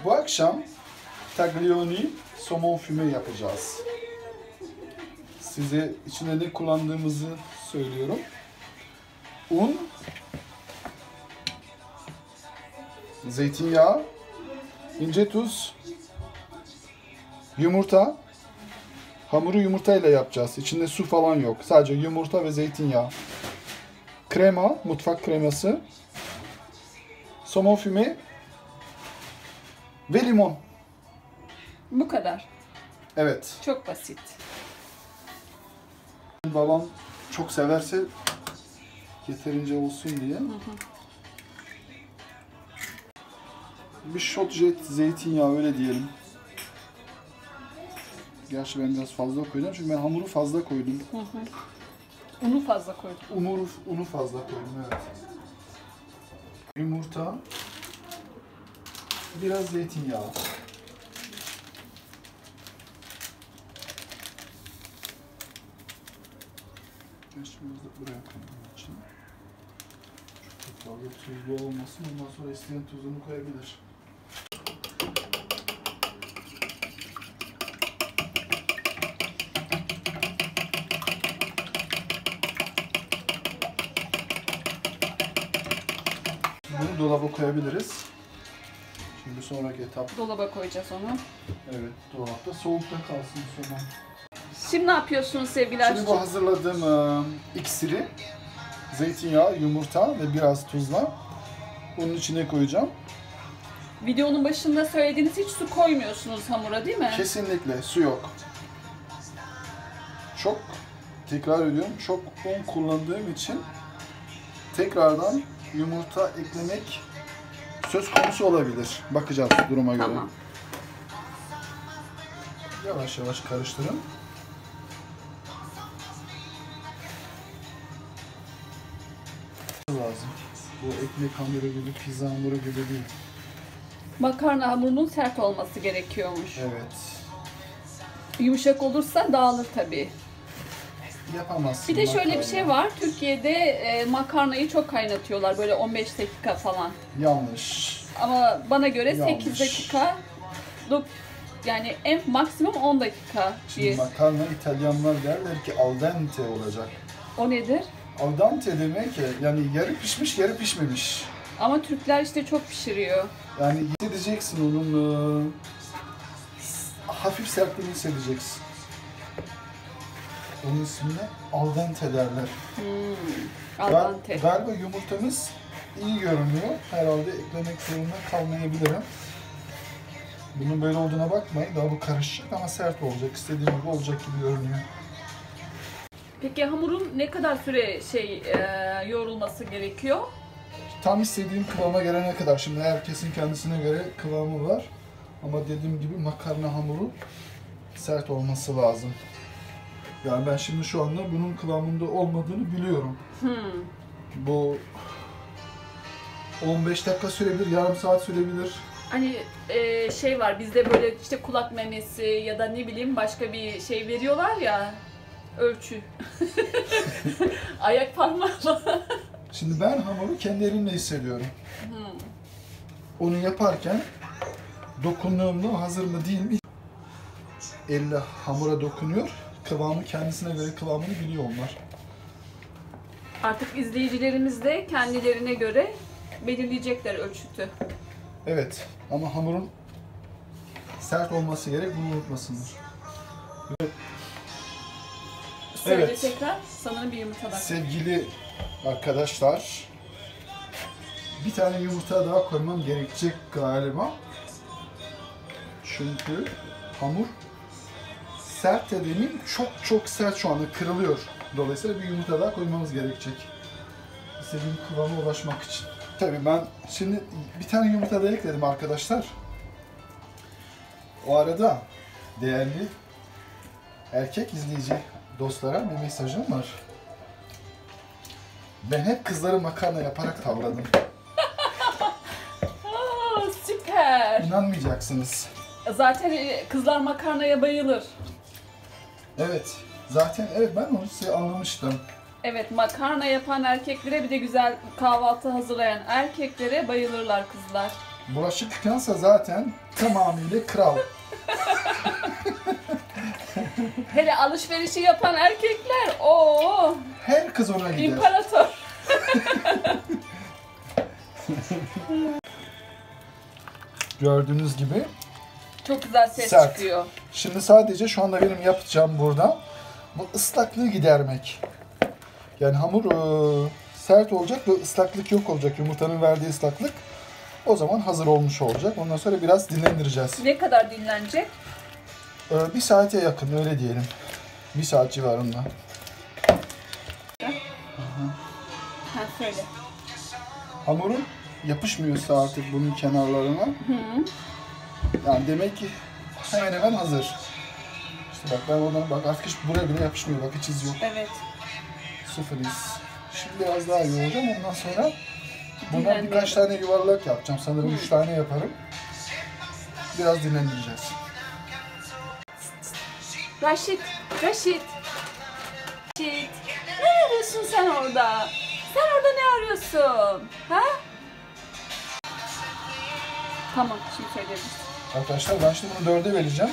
Bu akşam taglioni somon füme yapacağız. Size içine ne kullandığımızı söylüyorum. Un, zeytinyağı, ince tuz, yumurta. Hamuru yumurtayla yapacağız. İçinde su falan yok. Sadece yumurta ve zeytinyağı. Krema, mutfak kreması. Somon füme ve limon. Bu kadar. Evet. Çok basit. Babam çok severse yeterince olsun diye. Bir shot jet zeytinyağı öyle diyelim. Gerçi ben biraz fazla koyacağım çünkü ben hamuru fazla koydum. Unu fazla koydum. Unu fazla koydum, evet. Yumurta, biraz zeytinyağı. Biraz da buraya koyalım için. Çok fazla tuzlu olmasın, ondan sonra isteyen tuzunu koyabilir. Bunu dolaba koyabiliriz. Şimdi sonraki etap. Dolaba koyacağız onu. Evet, dolapta soğukta kalsın somon. Şimdi ne yapıyorsunuz sevgili aşçı? Şimdi bu hazırladığım iksiri zeytinyağı, yumurta ve biraz tuzla bunun içine koyacağım. Videonun başında söylediğiniz hiç su koymuyorsunuz hamura değil mi? Kesinlikle su yok. Çok, tekrar ediyorum, çok un kullandığım için tekrardan yumurta eklemek söz konusu olabilir. Bakacağız duruma göre. Tamam. Yavaş yavaş karıştırın. Lazım. Bu ekmek hamuru gibi, pizza hamuru gibi değil. Makarna hamurunun sert olması gerekiyormuş. Evet. Yumuşak olursa dağılır tabii. Yapamazsın. Bir de şöyle bir makarna. şey var. Türkiye'de makarnayı çok kaynatıyorlar. Böyle 15 dakika falan. Yanlış. Ama bana göre Yanlış. 8 dakika yani en maksimum 10 dakika. Şimdi makarna İtalyanlar derler ki al dente olacak. O nedir? Al dente demek ki yani yarı pişmiş yarı pişmemiş. Ama Türkler işte çok pişiriyor. Yani hissedeceksin onun hafif sertliğini hissedeceksin. Onun ismine al dente derler. Al dente. Galiba yumurtamız iyi görünüyor. Herhalde eklemek zorunda kalmayabilirim. Bunun böyle olduğuna bakmayın. Daha bu karışacak ama sert olacak. İstediğim gibi olacak gibi görünüyor. Peki hamurun ne kadar süre yoğrulması gerekiyor? Tam istediğim kıvama gelene kadar. Şimdi herkesin kendisine göre kıvamı var. Ama dediğim gibi makarna hamuru sert olması lazım. Yani ben şimdi şu anda bunun kıvamında olmadığını biliyorum. Bu 15 dakika sürebilir, yarım saat sürebilir. Hani şey var bizde böyle işte kulak memesi ya da ne bileyim başka bir şey veriyorlar ya, ölçü. Ayak parmağı falan. Şimdi ben hamuru kendi elimle hissediyorum. Onu yaparken dokunduğumda hazır mı değil mi? Elle hamura dokunuyor. Kıvamı kendisine göre kıvamını biliyor onlar. Artık izleyicilerimiz de kendilerine göre belirleyecekler ölçütü. Evet ama hamurun sert olması gerek, bunu unutmasınlar. Söyle Evet. tekrar, sanırım bir yumurta var. Sevgili arkadaşlar, bir tane yumurta daha koymam gerekecek galiba. Çünkü hamur sert dediğim çok sert şu anda kırılıyor. Dolayısıyla bir yumurta daha koymamız gerekecek. İstediğim kıvama ulaşmak için. Tabii ben şimdi bir tane yumurta da ekledim arkadaşlar. O arada değerli erkek izleyici dostlara bir mesajım var. Ben hep kızları makarna yaparak tavladım. Aa, süper. İnanmayacaksınız. Zaten kızlar makarnaya bayılır. Evet. Zaten evet ben onu size anlamıştım. Evet, makarna yapan erkeklere bir de güzel kahvaltı hazırlayan erkeklere bayılırlar kızlar. Bulaşık yıkansa zaten tamamıyla kral. Hele alışverişi yapan erkekler o Her kız ona gider. imparator. Gördüğünüz gibi. Çok güzel ses Sert. çıkıyor. Şimdi sadece şu anda benim yapacağım burada bu ıslaklığı gidermek. Yani hamur sert olacak ve ıslaklık yok olacak. Yumurtanın verdiği ıslaklık. O zaman hazır olmuş olacak. Ondan sonra biraz dinlendireceğiz. Ne kadar dinlenecek? Bir saate yakın öyle diyelim. Bir saat civarında. Ha söyle. Hamurun yapışmıyorsa artık bunun kenarlarına. Yani demek ki hemen hemen hazır. İşte bak ben oradan bak artık hiç buraya bile yapışmıyor. Bak hiç iz yok. Evet. Sıfır iz. Şimdi biraz daha yoğuracağım. Ondan sonra bundan Dinlendirelim. birkaç tane yuvarlak yapacağım. Sanırım 3 tane yaparım. Biraz dinlendireceğiz. Raşit, Raşit. Raşit. Ne arıyorsun sen orada? Sen orada ne arıyorsun? Ha? Tamam, şimdi söyleyebiliriz. Arkadaşlar ben şimdi bunu 4'e vereceğim.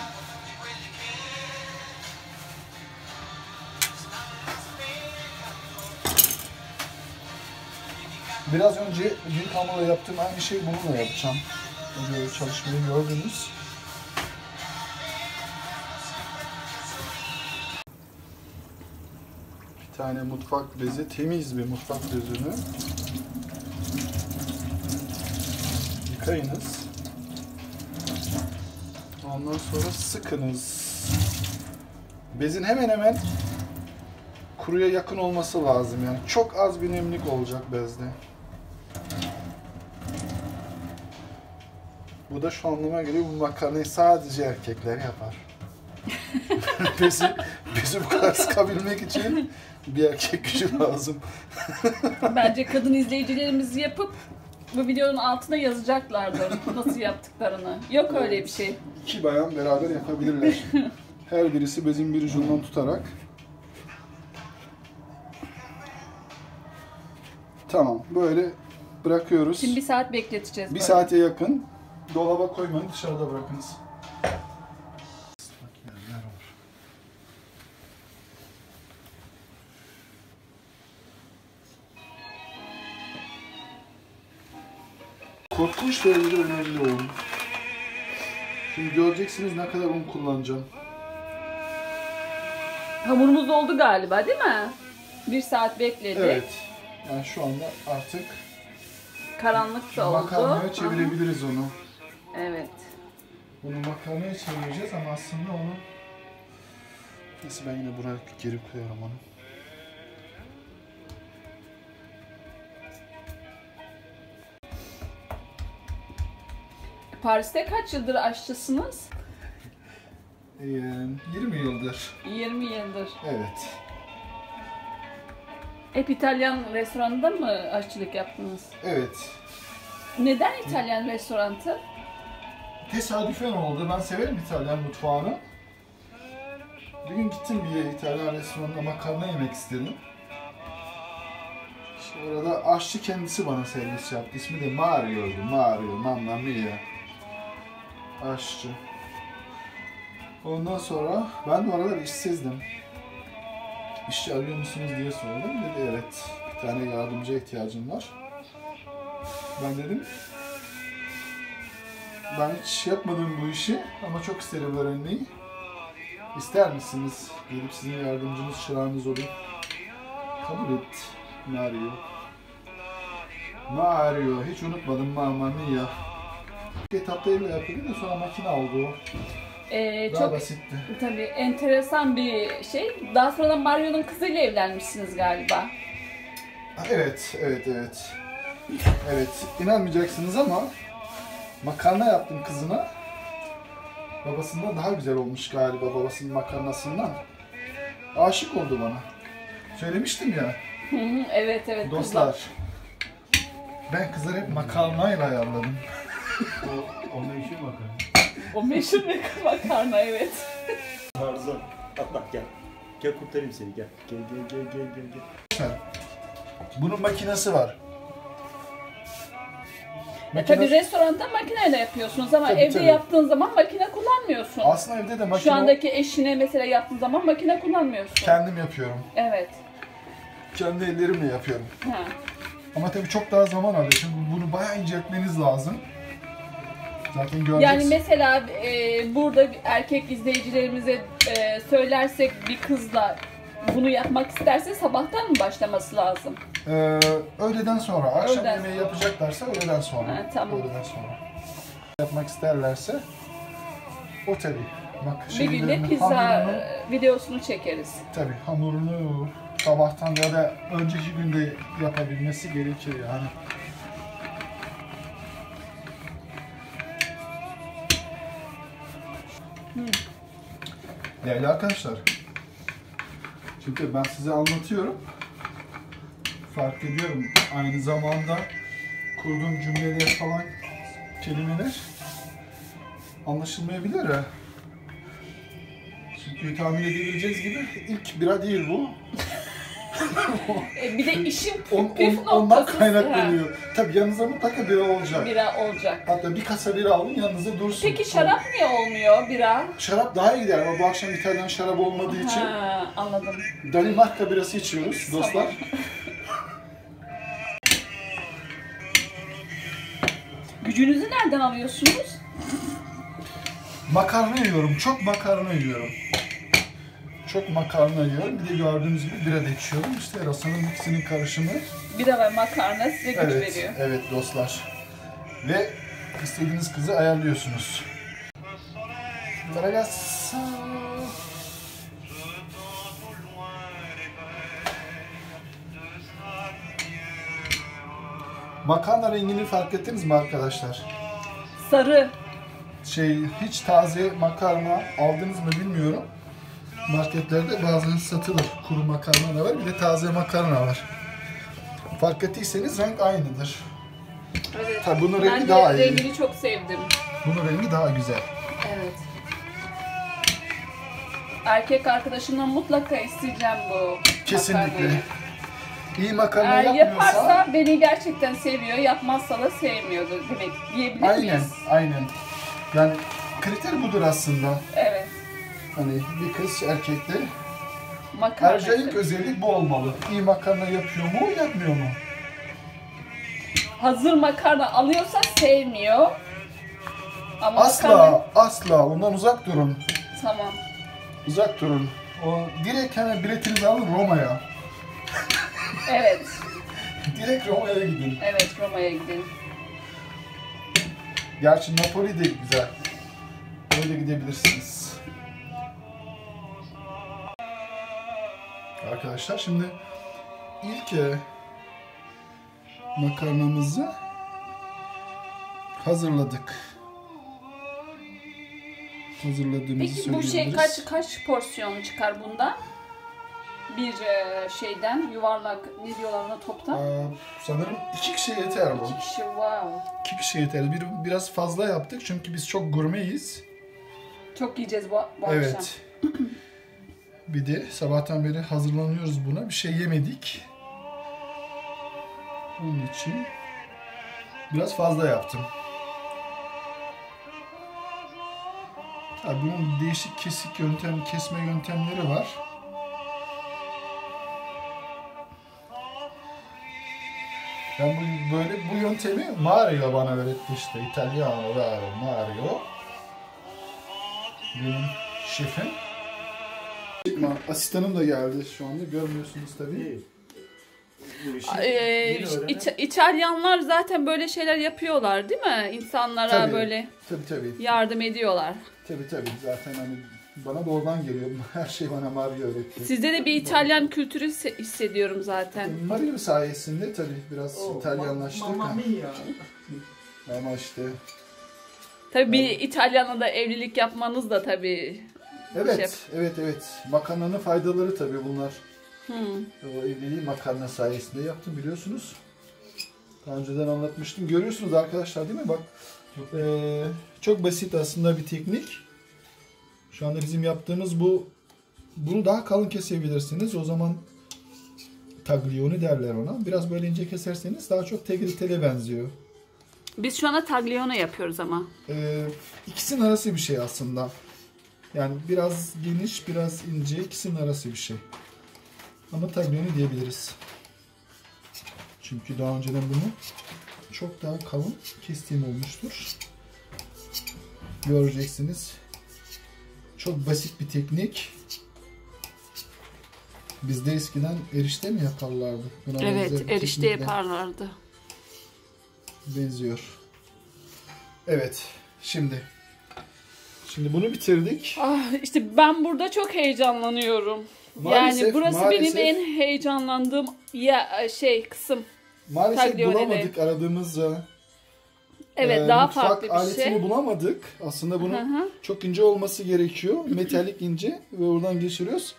Biraz önce büyük hamurla yaptığım aynı şeyi bununla yapacağım. Önce çalışmayı gördünüz. Bir tane mutfak bezi, temiz bir mutfak bezini yıkayınız. Ondan sonra sıkınız. Bezin hemen hemen kuruya yakın olması lazım yani. Çok az bir nemlik olacak bezde. Bu da şu anlama geliyor, bu makarnayı sadece erkekler yapar. bezi bu kadar sıkabilmek için bir erkek gücü lazım. Bence kadın izleyicilerimiz yapıp bu videonun altına yazacaklardır nasıl yaptıklarını. Yok öyle bir şey. 2 bayan beraber yapabilirler. Her birisi bezin bir ucundan tutarak. Tamam, böyle bırakıyoruz. Şimdi 1 saat bekleteceğiz. Bir böyle. saate yakın dolaba koymayın, dışarıda bırakınız. Korkunç derecede önemli un. Şimdi göreceksiniz ne kadar un kullanacağım. Hamurumuz oldu galiba değil mi? 1 saat bekledik. Evet. Yani şu anda artık Karanlık da oldu. makarnaya çevirebiliriz onu. Evet. Bunu makarnaya çevireceğiz ama aslında onu... Neyse ben yine buraya geri koyarım onu. Paris'te kaç yıldır aşçısınız? 20 yıldır. 20 yıldır. Evet. Hep İtalyan restoranında mı aşçılık yaptınız? Evet. Neden İtalyan restoranı? Tesadüfen oldu. Ben severim İtalyan mutfağını. Bir gün gittim bir İtalyan restoranında makarna yemek istedim. İşte orada aşçı kendisi bana servis yaptı. İsmi de Mario'ydu. Mario, Mamma Mia. Aşçı. Ondan sonra ben de oralar işsizdim. İşçi arıyor musunuz diye sordum. Dedi evet. Bir tane yardımcıya ihtiyacım var. Ben dedim ben hiç yapmadım bu işi ama çok isterim öğrenmeyi. İster misiniz? Gelip sizin yardımcınız, çırağınız olayım. Kabul et Mario. Mario, hiç unutmadım Mamma Mia. Etapta elle yapıldı da sonra makine oldu o. Daha Çok basitti. tabii enteresan bir şey. Daha sonra Mario'nun kızıyla evlenmişsiniz galiba. Evet. Evet, inanmayacaksınız ama makarna yaptım kızına. Babasından daha güzel olmuş galiba, babasının makarnasından. Aşık oldu bana. Söylemiştim ya. Evet. Dostlar, ben kızları hep makarnayla ayarladım. O meşhur makarna. O meşhur makarna evet. Tarzan. Atla gel. Gel kurtarayım seni gel. Gel. Bunun makinesi var. Tabii restoranda makineyle yapıyorsunuz ama Tabii, evde tabii. yaptığın zaman makine kullanmıyorsun. Aslında evde de makine Şu andaki eşine mesela yaptığın zaman makine kullanmıyorsun. kendim yapıyorum. Evet. Kendi ellerimle yapıyorum. Ha. Ama tabii çok daha zaman alıyor. Çünkü bunu bayağı inceltmeniz lazım. Zaten göreceksiniz. Yani mesela burada bir erkek izleyicilerimize söylersek bir kızla bunu yapmak isterse sabahtan mı başlaması lazım? Öğleden sonra, akşam Öğleden yemeği sonra. yapacaklarsa öğleden sonra. Ha, tamam. Öğleden sonra. Yapmak isterlerse o tabii. Bak, Bir günde pizza videosunu çekeriz. Tabii hamurunu sabahtan ya da önceki günde yapabilmesi gerekiyor yani. Değerli arkadaşlar, şimdi ben size anlatıyorum, fark ediyorum aynı zamanda kurduğum cümleler falan, kelimeler anlaşılmayabilir ha. Çünkü tahmin edebileceğiniz gibi ilk bira değil bu. Bir de işin On, püf ondan noktası kaynaklanıyor. Tabii yanınızda mutlaka bira olacak. bira olacak. Hatta bir kasa bira alın yanınızda dursun. Peki şarap niye olmuyor bira? Şarap daha iyi gider ama bu akşam İtalyan şarap olmadığı için Ha, anladım. Danimarka birası içiyoruz dostlar. Gücünüzü nereden alıyorsunuz? Makarna yiyorum, çok makarna yiyorum. Çok makarna yiyorum. Bir de gördüğünüz gibi bira da içiyorum. İşte Erasa'nın ikisinin karışımı. Bira ve makarna size güç Evet, veriyor. evet dostlar. Ve istediğiniz kızı ayarlıyorsunuz. Ragazza. Makarna rengini fark ettiniz mi arkadaşlar? Sarı. Hiç taze makarna aldınız mı bilmiyorum. Marketlerde bazen satılır. Kuru makarna da var, bir de taze makarna var. Fark ettiyseniz renk aynıdır. Evet. Tabii bunun Ben rengi de daha iyi. rengini çok sevdim. Bunun rengi daha güzel. Evet. Erkek arkadaşımdan mutlaka isteyeceğim bu Kesinlikle. makarnayı. İyi makarna Eğer yapmıyorsa... yaparsa beni gerçekten seviyor, yapmazsa da sevmiyordur demek diyebilir Aynen, miyiz? aynen. Yani kriter budur aslında. Evet. Hani bir kız erkekte Makarna. ayrıca ilk özellik bu olmalı. İyi makarna yapıyor mu, yapmıyor mu? Hazır makarna alıyorsa sevmiyor. Ama Asla, makarna... asla. Ondan uzak durun. Tamam. Uzak durun. O direkt hemen biletinizi alın Roma'ya. Evet. Direkt Roma'ya gidin. Evet, Roma'ya gidelim. Gerçi Napoli de güzel. Öyle gidebilirsiniz. Arkadaşlar şimdi ilk makarnamızı hazırladık. Hazırladığımızı Peki bu şey söyleyebiliriz. kaç porsiyon çıkar bundan? Bir şeyden yuvarlak ne diyorlar ona toptan? Sanırım 2 kişi yeter bu. 2 kişi, wow. 2 kişi yeter. Biraz fazla yaptık çünkü biz çok gurmeyiz. Çok yiyeceğiz bu akşam. Evet. Bir de sabahtan beri hazırlanıyoruz buna. Bir şey yemedik. Onun için biraz fazla yaptım. Tabii bunun değişik kesme yöntemleri var. Ben bu yöntemi Mario bana öğretti işte. İtalyano Mario. Benim şefim. Asistanım da geldi şu anda. Görmüyorsunuz tabii. Bu işi yeni öğrenen- İtalyanlar zaten böyle şeyler yapıyorlar değil mi? İnsanlara Tabii, böyle Tabii. yardım ediyorlar. Tabii. Zaten hani bana da oradan geliyor. Her şey bana Mario öğretti. Sizde de bir İtalyan kültürü hissediyorum zaten. Mario sayesinde tabii biraz O, İtalyanlaştık. Mamma mia. Ama işte Tabii bir İtalyanla da evlilik yapmanız da tabii. evet. Makarnanın faydaları tabii bunlar. Hmm. O evliliği makarna sayesinde yaptım biliyorsunuz. Daha önceden anlatmıştım. Görüyorsunuz arkadaşlar değil mi? Bak çok basit aslında bir teknik. Şu anda bizim yaptığımız bu. Bunu daha kalın kesebilirsiniz. O zaman taglione derler ona. Biraz böyle ince keserseniz daha çok tagliatelle benziyor. Biz şu anda taglione yapıyoruz ama. İkisinin arası bir şey aslında. Yani biraz geniş, biraz ince, ikisinin arası bir şey. Ama taglione diyebiliriz. Çünkü daha önceden bunu çok daha kalın kestiğim olmuştur. Göreceksiniz. Çok basit bir teknik. Bizde eskiden erişte mi yaparlardı? Buna benzer Evet, bir erişte teknikle yaparlardı. benziyor. Evet, şimdi bunu bitirdik. Ah, işte ben burada çok heyecanlanıyorum. Maalesef, yani burası maalesef. benim en heyecanlandığım kısım. Maalesef Taglione bulamadık aradığımız Evet, daha mutfak farklı bir aletini şey. bulamadık. Aslında bunun Hı hı. çok ince olması gerekiyor. Metalik ince ve oradan geçiriyoruz.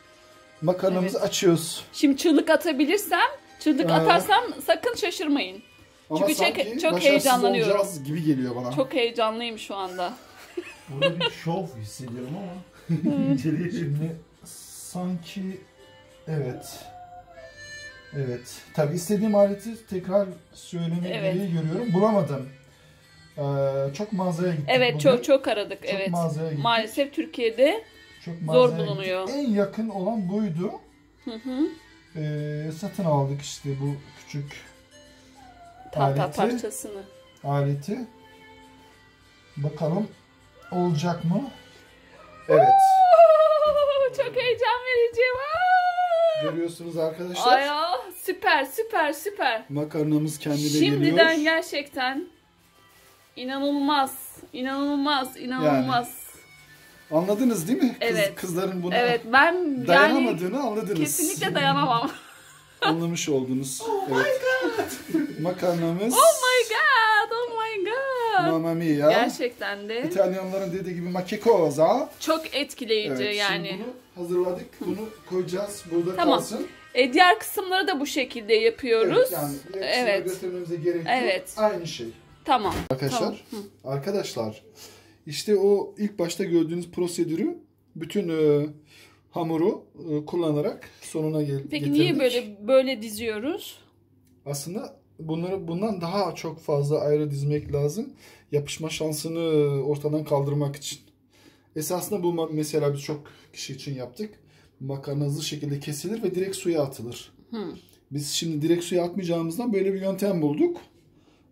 Makarnamızı Evet. açıyoruz. Şimdi çığlık atabilirsem, çığlık atarsam sakın şaşırmayın. Ama Çünkü sanki çok başarısız heyecanlanıyorum. olacağız gibi geliyor bana. Çok heyecanlıyım şu anda. Burada bir şov hissediyorum ama. Şimdi sanki evet. Evet. Tabii istediğim aleti tekrar söylemeyi Evet. görüyorum. Bulamadım. Çok mağazaya gittik Evet, bugün. çok aradık. Çok Evet. mağazaya gittik. Maalesef Türkiye'de Çok zor mağazaya bulunuyor. gittik. En yakın olan buydu. hı hı. Satın aldık işte bu küçük tahta aleti. parçasını. Aleti. Bakalım olacak mı? Evet. Çok heyecan verici. Görüyorsunuz arkadaşlar. Ay, süper süper süper. Makarnamız kendine Şimdiden geliyor. gerçekten inanılmaz, inanılmaz, inanılmaz. Anladınız değil mi? Evet. Kızların buna Evet, ben yani dayanamadığını anladınız. kesinlikle dayanamam. Anlamış oldunuz. Evet. Makarnamız. Oh my god, oh my god. Mamma mia. Gerçekten de İtalyanların dediği gibi ma che cosa. çok etkileyici Evet, yani. Şimdi bunu hazırladık. Bunu koyacağız. Burada Tamam. kalsın. Diğer kısımları da bu şekilde yapıyoruz. Evet, yani Evet. göstermemize gerek yok. Evet. Aynı şey. Tamam. Arkadaşlar, Tamam. arkadaşlar işte o ilk başta gördüğünüz prosedürü bütün hamuru kullanarak sonuna Peki getirdik. niye böyle diziyoruz? Aslında bundan daha çok fazla ayrı dizmek lazım. Yapışma şansını ortadan kaldırmak için. Esasında bu mesela biz çok kişi için yaptık. Makarna hızlı şekilde kesilir ve direkt suya atılır. Biz şimdi direkt suya atmayacağımızdan böyle bir yöntem bulduk.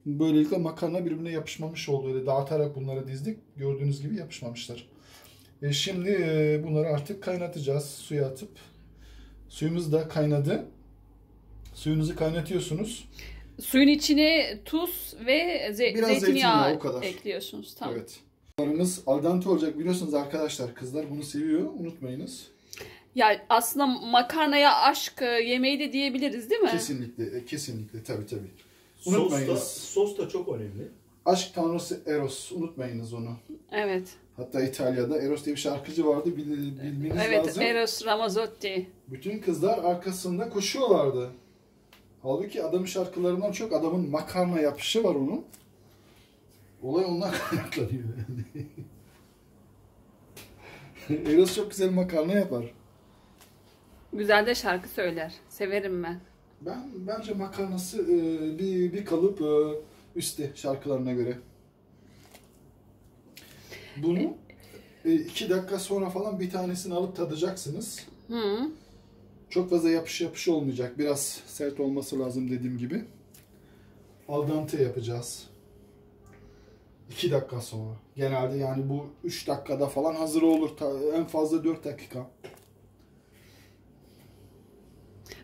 Böylelikle makarna birbirine yapışmamış oldu. Öyle dağıtarak bunları dizdik. Gördüğünüz gibi yapışmamışlar. Şimdi bunları artık kaynatacağız. Suya atıp. Suyumuz da kaynadı. Suyunuzu kaynatıyorsunuz. Suyun içine tuz ve Biraz zeytinyağı zeytinyağı, o kadar. ekliyorsunuz. Tamam. Evet. Bunlarımız al dente olacak biliyorsunuz arkadaşlar. Kızlar bunu seviyor. Unutmayınız. Ya aslında makarnaya aşk yemeği de diyebiliriz değil mi? Kesinlikle. Kesinlikle. Tabii. Sos da, Unutmayınız. sos da çok önemli. Aşk tanrısı Eros. Unutmayınız onu. Evet. Hatta İtalya'da Eros diye bir şarkıcı vardı. Bilmeniz Evet, lazım. Eros Ramazzotti. Bütün kızlar arkasında koşuyorlardı. Halbuki adamın şarkılarından çok adamın makarna yapışı var onun. Olay ondan kaynaklanıyor yani. Eros çok güzel makarna yapar. Güzel de şarkı söyler. Severim ben. Bence makarnası bir kalıp üstte şarkılarına göre. Bunu 2 dakika sonra falan bir tanesini alıp tadacaksınız. Hı. Çok fazla yapış olmayacak. Biraz sert olması lazım dediğim gibi. Al dente yapacağız. 2 dakika sonra. Genelde yani bu 3 dakikada falan hazır olur. En fazla 4 dakika.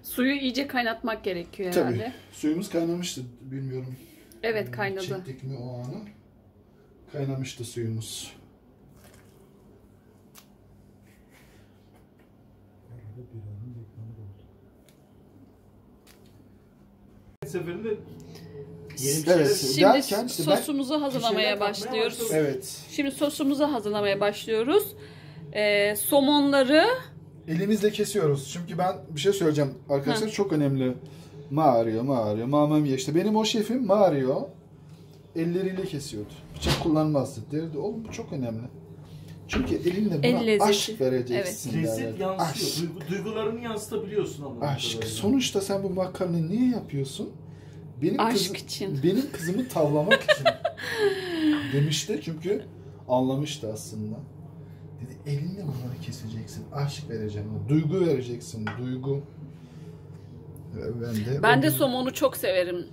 Suyu iyice kaynatmak gerekiyor Tabii. herhalde. Suyumuz kaynamıştı. Bilmiyorum. Evet, kaynadı. Çektik mi o anı? Kaynamıştı suyumuz. Seferinde yeni bir Evet. Şimdi derken işte sosumuzu hazırlamaya şeyler başlıyoruz. katmaya Evet. Şimdi sosumuzu hazırlamaya başlıyoruz. Somonları Elimizle kesiyoruz. Çünkü ben bir şey söyleyeceğim. Arkadaşlar çok önemli. Mario, Mamma Mia. İşte benim o şefim Mario elleriyle kesiyordu. Bıçak kullanmazdı. Derdi oğlum bu çok önemli. Çünkü elinle El buna lezzeti. aşk vereceksin. kesit derler. yansıyor. Aşk. Duygularını yansıtabiliyorsun ama. Aşk. Sonuçta sen bu makarnayı niye yapıyorsun? Aşk için. Benim kızımı tavlamak için. demişti çünkü anlamıştı aslında. Dedi elinle bunları keseceksin. Aşk vereceğim. Duygu vereceksin. Duygu. Ben de somonu çok severim.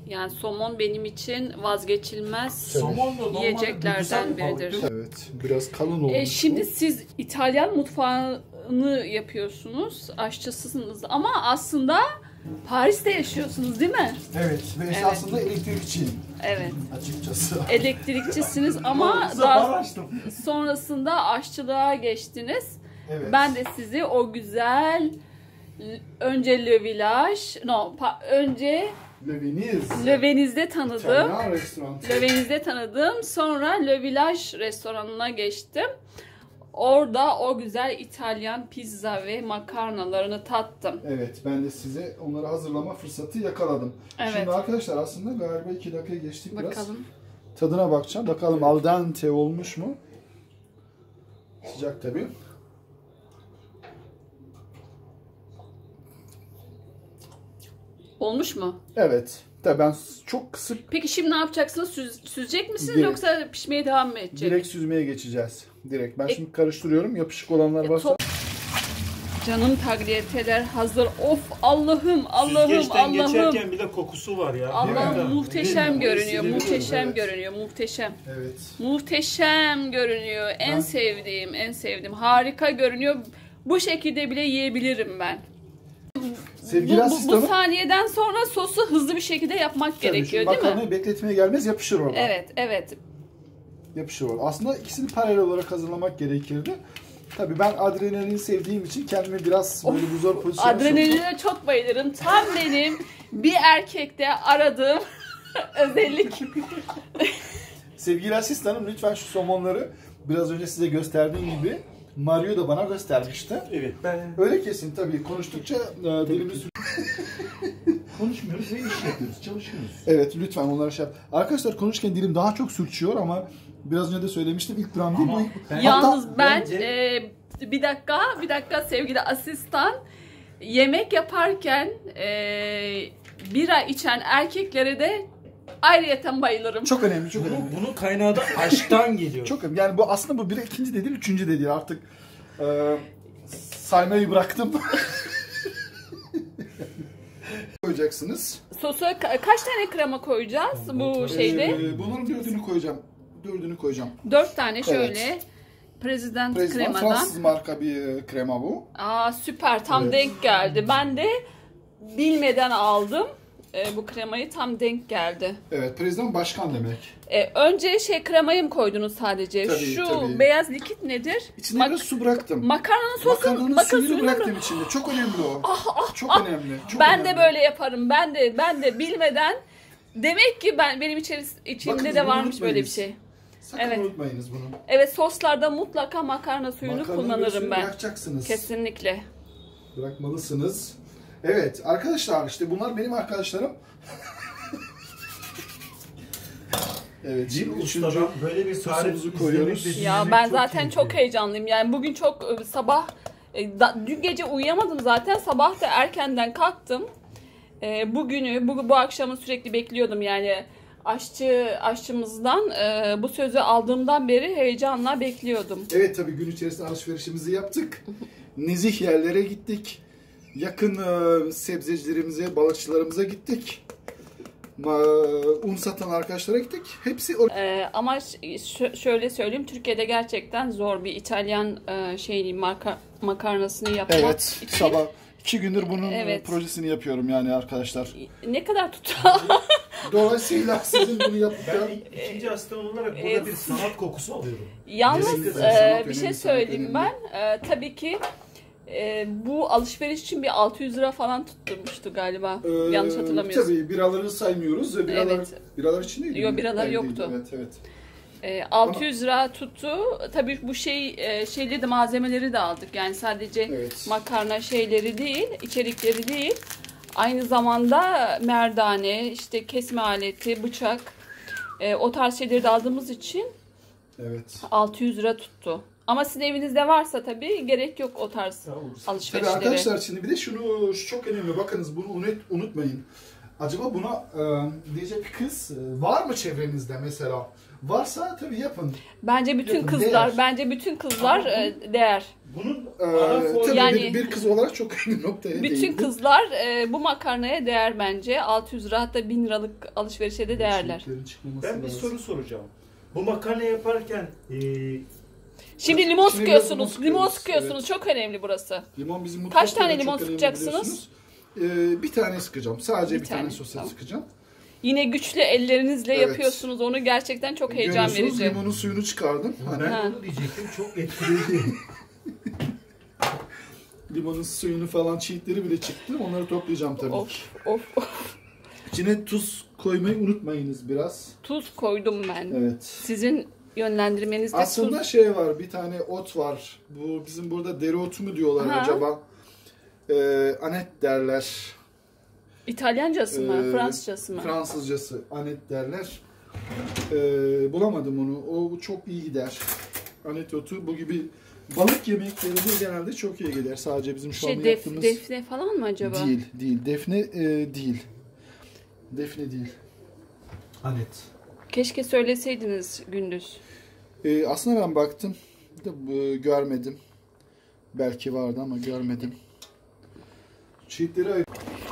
Yani somon benim için vazgeçilmez Somon da normalde yiyeceklerden duygusal bir balık, biridir. değil mi? Evet. Biraz kalın olmuş. Şimdi siz İtalyan mutfağını yapıyorsunuz, aşçısınız ama aslında Paris'te yaşıyorsunuz değil mi? Evet. Ve esasında elektrikçiyim. Evet. Açıkçası. Elektrikçisiniz ama Size daha bar açtım. sonrasında aşçılığa geçtiniz. Evet. Ben de sizi o güzel önce Le Village, önce Le Veniz'de tanıdım. İtalyan restoranı. Le Veniz'de tanıdım. Sonra Le Village restoranına geçtim. Orada o güzel İtalyan pizza ve makarnalarını tattım. Evet, ben de size onları hazırlama fırsatı yakaladım. Evet. Şimdi arkadaşlar aslında galiba 2 dakika geçtik biraz. Bakalım. Tadına bakacağım. Bakalım al dente olmuş mu? Sıcak tabii. Olmuş mu? Evet. Tabii ben çok kısık Peki şimdi ne yapacaksınız? Süzecek misiniz Direkt. yoksa pişmeye devam mı edecek? direkt süzmeye geçeceğiz. Direkt. Ben şimdi karıştırıyorum. Yapışık olanlar varsa. Canım tagliatelle hazır. Of Allah'ım, Allah'ım, Süzgeçten Allah'ım. geçerken bile kokusu var ya. Allah'ım Değil mi? muhteşem Değil mi? görünüyor, Sinirli muhteşem evet. görünüyor, muhteşem. Evet. Muhteşem görünüyor. En Ben- sevdiğim, en sevdiğim. Harika görünüyor. Bu şekilde bile yiyebilirim ben. Sevgili Bu asistanım. saniyeden sonra sosu hızlı bir şekilde yapmak gerekiyor değil mi? Makarnayı bekletmeye gelmez yapışır orada. Evet, evet. Yapışır orada. Aslında ikisini paralel olarak hazırlamak gerekirdi. Tabii ben adrenalin sevdiğim için kendimi biraz böyle bu zor pozisyona soktum. Adrenaline çok bayılırım. Tam benim bir erkekte aradığım özellik. Sevgili asistanım lütfen şu somonları biraz önce size gösterdiğim gibi Mario da bana göstermişti. Evet ben Öyle kesin tabii konuştukça dilimiz... konuşmuyoruz ve iş yapıyoruz, çalışıyoruz. Evet lütfen onlara şey yap. Arkadaşlar konuşurken dilim daha çok sürçüyor ama biraz önce de söylemiştim ilk dram değil. Ama Bu- ben- Yalnız ben bence- bir dakika sevgili asistan, yemek yaparken bira içen erkeklere de ayrıyeten bayılırım. Çok önemli, çok önemli. Bunun kaynağı da aşktan geliyor. Çok önemli. Yani bu aslında bu bir ikinci de değil, üçüncü de değil. Artık saymayı bıraktım. Koyacaksınız. Sosa kaç tane krema koyacağız bu şeyde? Bunların dördünü koyacağım. Dördünü koyacağım. 4 tane şöyle. Prezident Prezident kremadan. Fransız marka bir krema bu. Aa süper, tam Evet. denk geldi. Ben de bilmeden aldım. Bu kremayı tam denk geldi. Evet, prezident başkan demek. Önce kremayı mı koydunuz sadece? Tabii, Şu tabii. beyaz likit nedir? İçine biraz su bıraktım. Makarnanın sosu, Makarnanın bakın suyunu suyunu bıraktım mı? içinde. Çok önemli o. Çok önemli. Çok Ben önemli. de böyle yaparım. Ben de bilmeden. Demek ki benim içimde Bakın, de bunu varmış böyle bir unutmayınız. şey. Sakın Evet. unutmayınız bunu. Evet, soslarda mutlaka makarna suyunu Makarnanın kullanırım suyunu ben. bırakacaksınız. Kesinlikle. Bırakmalısınız. Evet arkadaşlar işte bunlar benim arkadaşlarım. Evet Bir şimdi ustadan üçüncü böyle bir tarif sosumuzu koyuyoruz. izlemek de Ya dinlemek ben zaten keyifli. çok heyecanlıyım. Yani bugün çok sabah dün gece uyuyamadım zaten. Sabah da erkenden kalktım. Bugünü bu akşamı sürekli bekliyordum yani. Aşçımızdan bu sözü aldığımdan beri heyecanla bekliyordum. Evet tabii gün içerisinde alışverişimizi yaptık. Nezih yerlere gittik. Yakın sebzecilerimize, balıkçılarımıza gittik. Un satan arkadaşlara gittik. Hepsi Ama şöyle söyleyeyim, Türkiye'de gerçekten zor bir İtalyan makarnasını yapmak evet için. sabah 2 gündür bunun Evet. projesini yapıyorum yani arkadaşlar. Ne kadar tutar? Dolayısıyla sizin bunu yaptıktan Ben ikinci asistan olarak burada bir sanat kokusu alıyorum. Yalnız Kesinlikle sanat bir şey önemli, söyleyeyim sanat ben. Tabii ki bu alışveriş için bir 600 lira falan tutturmuştu galiba. Yanlış hatırlamıyorsam. Tabii biraları saymıyoruz. Biralar, Evet. biralar için değil mi? Yok, biralar Değil, yoktu. Evet, evet. 600 lira tuttu. Tabii bu şeyleri de, malzemeleri de aldık. Yani sadece Evet. makarna şeyleri değil, içerikleri değil. Aynı zamanda merdane, işte kesme aleti, bıçak, o tarz şeyleri de aldığımız için Evet. 600 lira tuttu. Ama sizin evinizde varsa tabii gerek yok o tarz Ya, olur. Tabii alışverişlere. arkadaşlar şimdi bir de şu çok önemli. Bakınız bunu unutmayın. Acaba buna diyecek bir kız var mı çevrenizde mesela? Varsa tabii yapın. Bence bütün Yapın, kızlar, değer. bence bütün kızlar değer. Bunun ana formu Tabii Yani- bir kız olarak çok önemli noktaya Bütün değindim. kızlar bu makarnaya değer bence. 600 lira hatta 1000 liralık alışverişe de değerler. Çiğitlerin çıkmaması Ben bir lazım. soru soracağım. Bu makarna yaparken Şimdi limon Şimdi biraz limon sıkıyorsunuz. Limon sıkıyoruz, sıkıyorsunuz. evet. Çok önemli burası. Limon bizim mutfakta Kaç tane da çok limon önemli sıkacaksınız? biliyorsunuz. Bir tane sıkacağım. Sadece bir tane tane, sosa tamam. sıkacağım. Yine güçlü ellerinizle Evet. yapıyorsunuz. Onu gerçekten çok heyecan Görüyorsunuz verici. limonun suyunu çıkardım. Hani ben onu diyecektim, çok etkileyici. limonun suyunu falan çiğitleri bile çıktı. Onları toplayacağım tabii. Of of of. İçine tuz koymayı unutmayınız biraz. Tuz koydum ben. Evet. Sizin yönlendirmenizde Aslında tuz. şey var, bir tane ot var. Bu bizim burada dereotu mu diyorlar Ha. acaba? Anet derler. İtalyancası mı? Fransızcası mı? Fransızcası anet derler. Bulamadım onu. O çok iyi gider. Anet otu bu gibi balık yemeklerinde genelde çok iyi gider. Sadece bizim şu anda yaptığımız defne falan mı acaba? değil. Defne değil. Defne değil. Anet. Keşke söyleseydiniz gündüz. Aslında ben baktım da görmedim. Belki vardı ama görmedim. Çiğitleri ayır.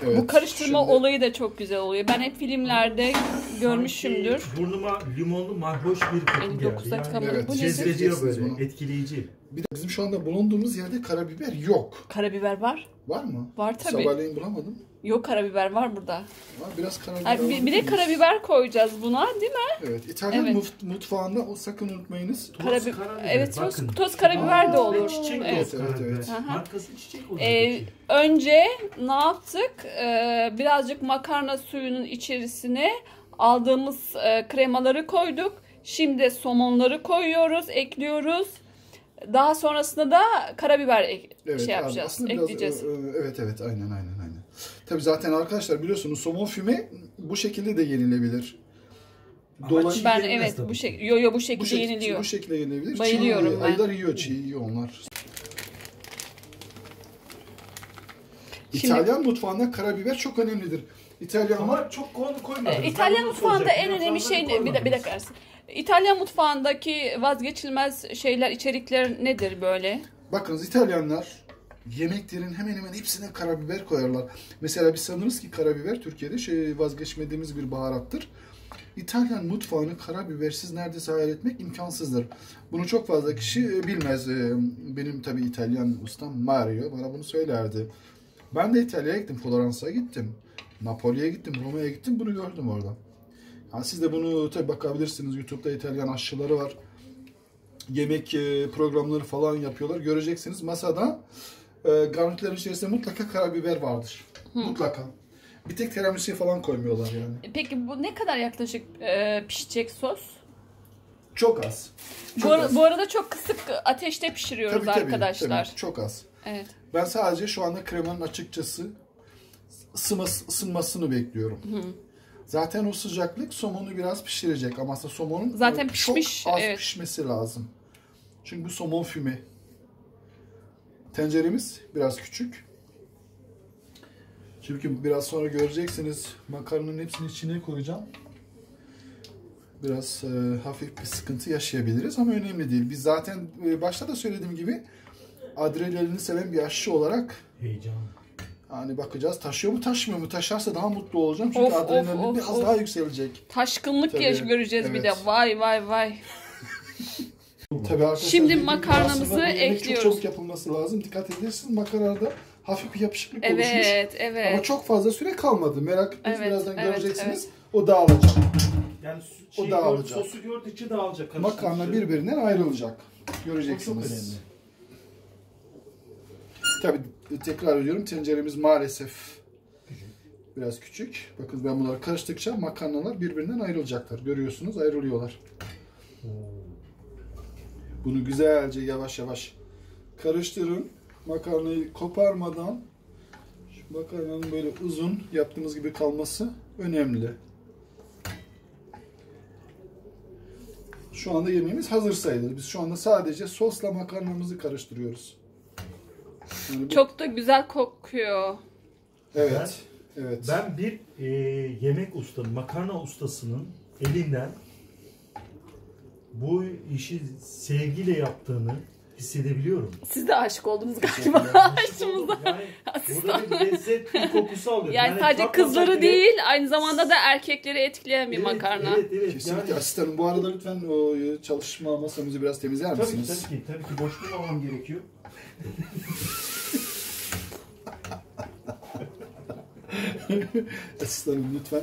Evet, Bu karıştırma şimdi- olayı da çok güzel oluyor. Ben hep filmlerde görmüşümdür. Sanki burnuma limonlu marhoş bir koku 59 geldi. dakika Yani mı? Evet, Bu nedir? cezbediyor Yiyeceksiniz böyle, bunu. etkileyici. Bir de bizim şu anda bulunduğumuz yerde karabiber yok. Karabiber var. Var mı? Var tabii. Sabahleyin bulamadım. Yok, karabiber var burada. Var, biraz karabiber Ay, bir de alabilir miyiz? karabiber koyacağız buna, değil mi? Evet. İtalyan Evet. mutfağında o sakın unutmayınız. Karabiber. karabiber, Evet, bakın. toz karabiber de Aa, olur. Çiçek Evet. toz karabiber. Evet. Aha. Markası çiçek olacak. Önce ne yaptık? Birazcık makarna suyunun içerisine aldığımız kremaları koyduk. Şimdi somonları koyuyoruz, ekliyoruz. Daha sonrasında da karabiber Evet, şey abi, yapacağız, aslında biraz, ekleyeceğiz. evet, aynen. Tabii zaten arkadaşlar biliyorsunuz somon füme bu şekilde de yenilebilir. Ama çiğ Ben yenmez evet tabii. bu şekilde bu şekilde yeniliyor. Bu şekilde yenilebilir. Bayılıyorum ben. Ayılar yiyor, çiğ yiyor onlar. Şimdi- İtalyan mutfağında karabiber çok önemlidir. Ama çok koymadınız. İtalyan Ben bunu mutfağında en soracaktım. önemli Fazla şey ne? koymadınız. Bir dakika Ersin. İtalyan mutfağındaki vazgeçilmez şeyler, içerikler nedir böyle? Bakınız İtalyanlar yemeklerin hemen hemen hepsine karabiber koyarlar. Mesela biz sanırız ki karabiber Türkiye'de vazgeçmediğimiz bir baharattır. İtalyan mutfağını karabibersiz neredeyse hayal etmek imkansızdır. Bunu çok fazla kişi bilmez. Benim tabii İtalyan ustam Mario bana bunu söylerdi. Ben de İtalya'ya gittim, Floransa'ya gittim. Napoli'ye gittim, Roma'ya gittim. Bunu gördüm orada. Yani siz de bunu tabii bakabilirsiniz. YouTube'da İtalyan aşçıları var. Yemek programları falan yapıyorlar. Göreceksiniz masada garnitürlerin içerisinde mutlaka karabiber vardır. Mutlaka. Bir tek tiramisu falan koymuyorlar yani. Peki bu ne kadar yaklaşık pişecek sos? Çok az. Bu arada çok kısık ateşte pişiriyoruz arkadaşlar. tabii, çok az. Evet. Ben sadece şu anda kremanın açıkçası ısınmasını bekliyorum. Zaten o sıcaklık somonu biraz pişirecek ama aslında somonun Zaten pişmiş, çok az evet. pişmesi lazım. Çünkü bu somon füme. Tenceremiz biraz küçük. Çünkü biraz sonra göreceksiniz makarnanın hepsini içine koyacağım. Biraz hafif bir sıkıntı yaşayabiliriz ama önemli değil. Biz zaten başta da söylediğim gibi adrenalini seven bir aşçı olarak Heyecan. hani bakacağız taşıyor mu taşmıyor mu? Taşarsa daha mutlu olacağım çünkü Of, of, adrenalin of, biraz of. daha yükselecek. Taşkınlık Tabii, göreceğiz bir de. evet. Vay vay vay. Tabii arkadaşlar, Şimdi dediğim gibi makarnamızı aslında bu yemek ekliyoruz. Çok çabuk yapılması lazım. Dikkat edersiniz makarnada hafif bir yapışıklık oluşmuş. Evet. Ama çok fazla süre kalmadı. Merak etmeyin, Evet, birazdan evet, göreceksiniz. O dağılacak. Yani O dağılacak. sosu gördükçe dağılacak. Makarna birbirinden ayrılacak. O çok Göreceksiniz. önemli. Tabii tekrar ediyorum tenceremiz maalesef biraz küçük. Bakın ben bunları karıştıkça makarnalar birbirinden ayrılacaklar. Görüyorsunuz ayrılıyorlar. Bunu güzelce yavaş yavaş karıştırın. Makarnayı koparmadan şu makarnanın böyle uzun yaptığımız gibi kalması önemli. Şu anda yemeğimiz hazır sayılır. Biz şu anda sadece sosla makarnamızı karıştırıyoruz. Yani bu- Çok da güzel kokuyor. Evet. Evet. Ben bir yemek ustanın, makarna ustasının elinden bu işi sevgiyle yaptığını hissedebiliyorum. Siz de aşık oldunuz galiba aşçımıza. Yani burada bir lezzet, bir kokusu alıyor. Yani sadece tatmasak kızları bile- değil, aynı zamanda da erkekleri etkileyen bir Evet, makarna. Evet. Kesinlikle Yani, asistanım. Bu arada lütfen o çalışma masamızı biraz temizler tabii ki, misiniz? tabii ki boş durmamam gerekiyor. Asistanım lütfen.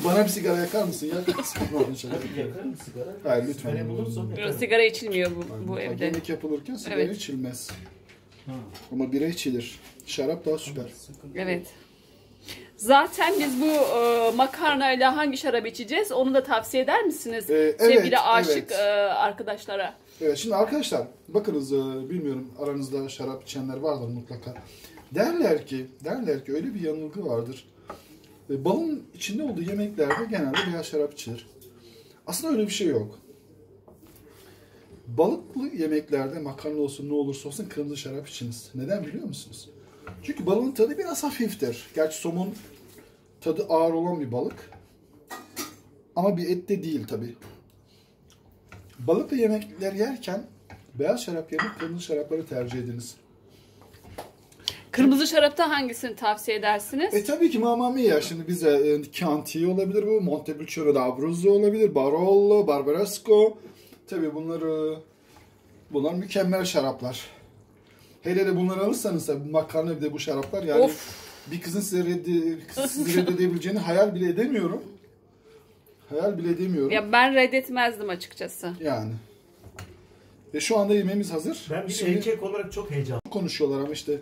Bana bir sigara yakar mısın? Yakar mısın? Yakarım sigara. Hayır, lütfen. Sigara bulursam yakarım. Sigara içilmiyor bu evde. Yemek yapılırken sigara Evet. içilmez. Ha. Ama bira içilir. Şarap daha süper. Evet. Zaten biz bu makarnayla hangi şarap içeceğiz onu da tavsiye eder misiniz? Evet, Sevgili aşık evet. arkadaşlara. Evet, şimdi arkadaşlar bakınız, bilmiyorum aranızda şarap içenler vardır mutlaka. Derler ki öyle bir yanılgı vardır. Balın içinde olduğu yemeklerde genelde beyaz şarap içilir. Aslında öyle bir şey yok. Balıklı yemeklerde makarna olsun ne olursa olsun kırmızı şarap içiniz. Neden biliyor musunuz? Çünkü balığın tadı biraz hafiftir. Gerçi somon tadı ağır olan bir balık. Ama bir et de değil tabii. Balıklı yemekler yerken beyaz şarap yerine kırmızı şarapları tercih ediniz. Kırmızı şarapta hangisini tavsiye edersiniz? Tabii ki Mamma Mia. Şimdi bize Chianti olabilir bu, Montepulciano d'Abruzzo olabilir, Barolo, Barbaresco. Tabii bunlar mükemmel şaraplar. Hele de bunları alırsanız tabii makarna bir de bu şaraplar yani Of. bir kızın sizi reddedebileceğini hayal bile edemiyorum. Ya ben reddetmezdim açıkçası. Yani. Ve şu anda yemeğimiz hazır. Ben bir Şimdi erkek olarak çok heyecanlıyım. konuşuyorlar ama işte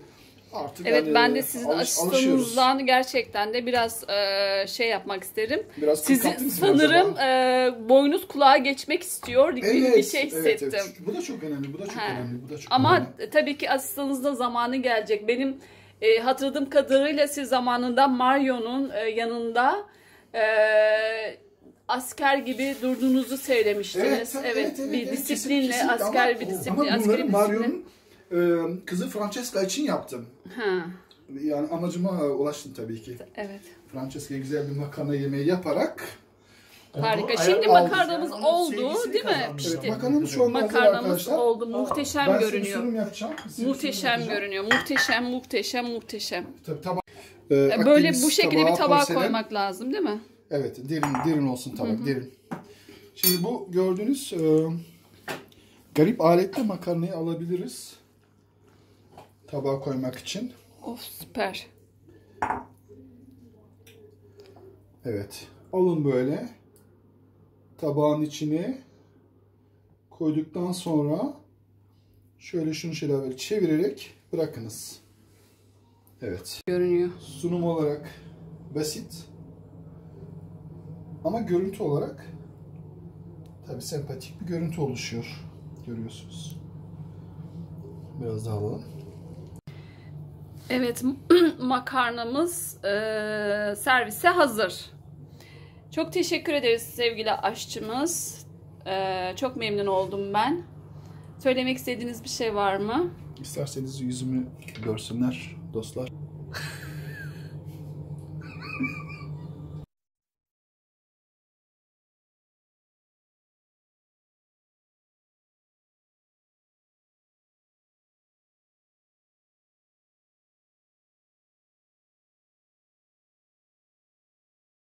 artık Evet, yani ben de sizin alışıyoruz. asistanınızdan gerçekten de biraz şey yapmak isterim. Biraz Sizi kıskattınız mı sanırım acaba? boynuz kulağa geçmek istiyor gibi bir şey hissettim. Evet. Bu da çok önemli. Bu da çok He. önemli. Bu da çok Ama önemli. tabii ki asistanınızda zamanı gelecek. Benim hatırladığım kadarıyla siz zamanında Mario'nun yanında asker gibi durduğunuzu söylemiştiniz. Evet, bir disiplinle, kesinlikle. asker bir Ama disiplin, bunları askeri bir disiplin. Mario'nun kızı Francesca için yaptım. Ha, Yani amacıma ulaştım tabii ki. evet. Francesca'ya güzel bir makarna yemeği yaparak. Harika. Onu Şimdi aldık. makarnamız Yani onun oldu, sevgisini değil mi? kazanmış. Evet, İşte makarnamız şu anda hazır makarnamız arkadaşlar. oldu. Muhteşem Ben size bir görünüyor. sunum yapacağım. Size bir Muhteşem sunum yapacağım. görünüyor. Muhteşem. Tabii, tamam. Böyle Akdeniz bu şekilde bir tabağa porselen. koymak lazım, değil mi? Evet, derin olsun tabak, derin. Şimdi bu gördüğünüz garip aletle makarnayı alabiliriz. Tabağa koymak için. Of, süper. Evet. Alın böyle. Tabağın içine koyduktan sonra şöyle şunu şöyle böyle çevirerek bırakınız. Evet. Görünüyor. Sunum olarak basit. Ama görüntü olarak tabii sempatik bir görüntü oluşuyor. Görüyorsunuz. Biraz daha alalım. Evet, makarnamız servise hazır. Çok teşekkür ederiz sevgili aşçımız. Çok memnun oldum ben. Söylemek istediğiniz bir şey var mı? İsterseniz yüzümü görsünler dostlar.